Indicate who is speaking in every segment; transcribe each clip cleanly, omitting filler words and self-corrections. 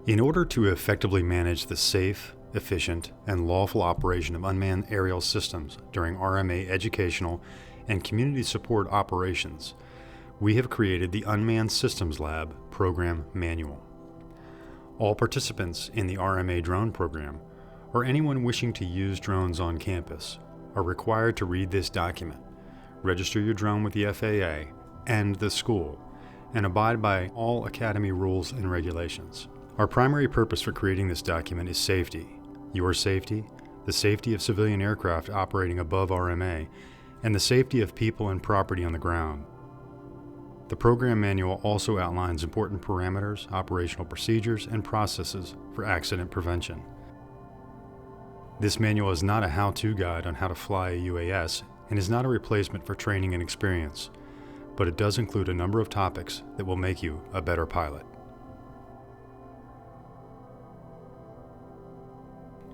Speaker 1: In order to effectively manage the safe, efficient, and lawful operation of unmanned aerial systems during RMA educational and community support operations, we have created the Unmanned Systems Lab Program Manual. All participants in the RMA drone program, or anyone wishing to use drones on campus, are required to read this document, register your drone with the FAA and the school, and abide by all Academy rules and regulations. Our primary purpose for creating this document is safety, your safety, the safety of civilian aircraft operating above RMA, and the safety of people and property on the ground. The program manual also outlines important parameters, operational procedures, and processes for accident prevention. This manual is not a how-to guide on how to fly a UAS and is not a replacement for training and experience, but it does include a number of topics that will make you a better pilot.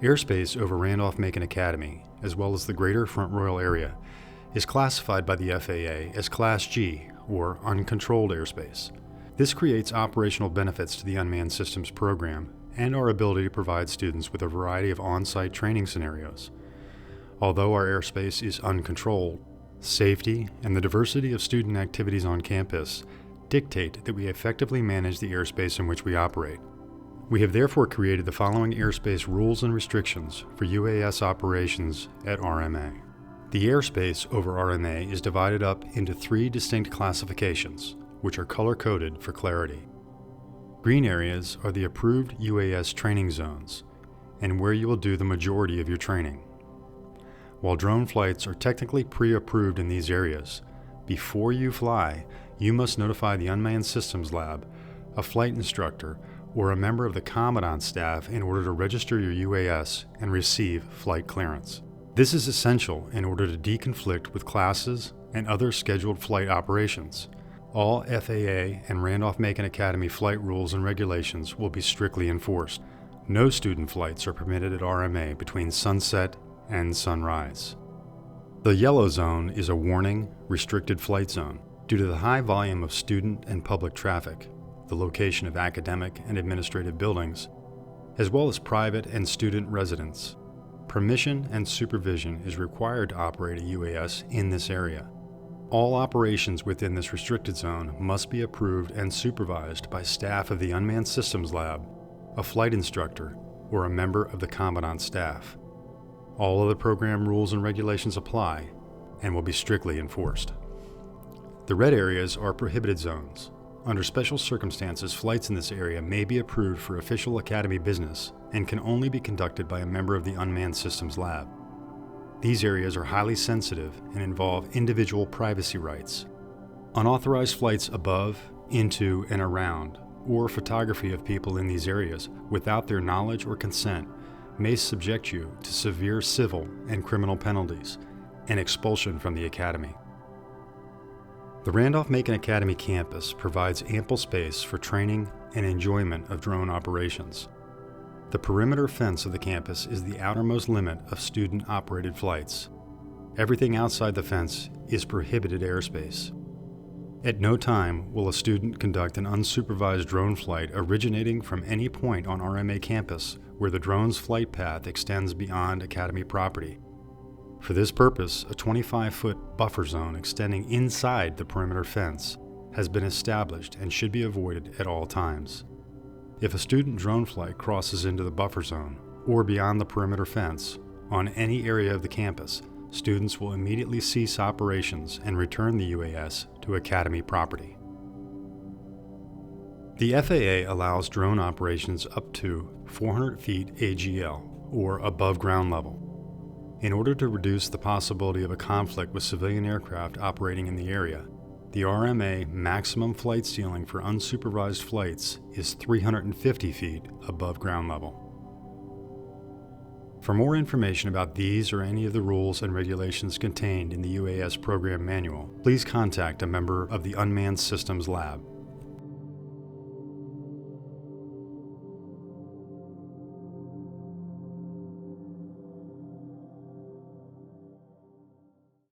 Speaker 1: Airspace over Randolph-Macon Academy, as well as the greater Front Royal area, is classified by the FAA as Class G, or uncontrolled airspace. This creates operational benefits to the Unmanned Systems program and our ability to provide students with a variety of on-site training scenarios. Although our airspace is uncontrolled, safety and the diversity of student activities on campus dictate that we effectively manage the airspace in which we operate. We have therefore created the following airspace rules and restrictions for UAS operations at RMA. The airspace over RMA is divided up into 3 distinct classifications, which are color-coded for clarity. Green areas are the approved UAS training zones, and where you will do the majority of your training. While drone flights are technically pre-approved in these areas, before you fly, you must notify the Unmanned Systems Lab, a flight instructor, or a member of the Commandant's staff in order to register your UAS and receive flight clearance. This is essential in order to deconflict with classes and other scheduled flight operations. All FAA and Randolph-Macon Academy flight rules and regulations will be strictly enforced. No student flights are permitted at RMA between sunset and sunrise. The yellow zone is a warning, restricted flight zone due to the high volume of student and public traffic, the location of academic and administrative buildings, as well as private and student residence. Permission and supervision is required to operate a UAS in this area. All operations within this restricted zone must be approved and supervised by staff of the Unmanned Systems Lab, a flight instructor, or a member of the Commandant's staff. All of the program rules and regulations apply and will be strictly enforced. The red areas are prohibited zones. Under special circumstances, flights in this area may be approved for official Academy business and can only be conducted by a member of the Unmanned Systems Lab. These areas are highly sensitive and involve individual privacy rights. Unauthorized flights above, into, and around, or photography of people in these areas without their knowledge or consent may subject you to severe civil and criminal penalties and expulsion from the Academy. The Randolph-Macon Academy campus provides ample space for training and enjoyment of drone operations. The perimeter fence of the campus is the outermost limit of student-operated flights. Everything outside the fence is prohibited airspace. At no time will a student conduct an unsupervised drone flight originating from any point on RMA campus where the drone's flight path extends beyond Academy property. For this purpose, a 25-foot buffer zone extending inside the perimeter fence has been established and should be avoided at all times. If a student drone flight crosses into the buffer zone or beyond the perimeter fence on any area of the campus, students will immediately cease operations and return the UAS to Academy property. The FAA allows drone operations up to 400 feet AGL, or above ground level. In order to reduce the possibility of a conflict with civilian aircraft operating in the area, the RMA maximum flight ceiling for unsupervised flights is 350 feet above ground level. For more information about these or any of the rules and regulations contained in the UAS Program Manual, please contact a member of the Unmanned Systems Lab.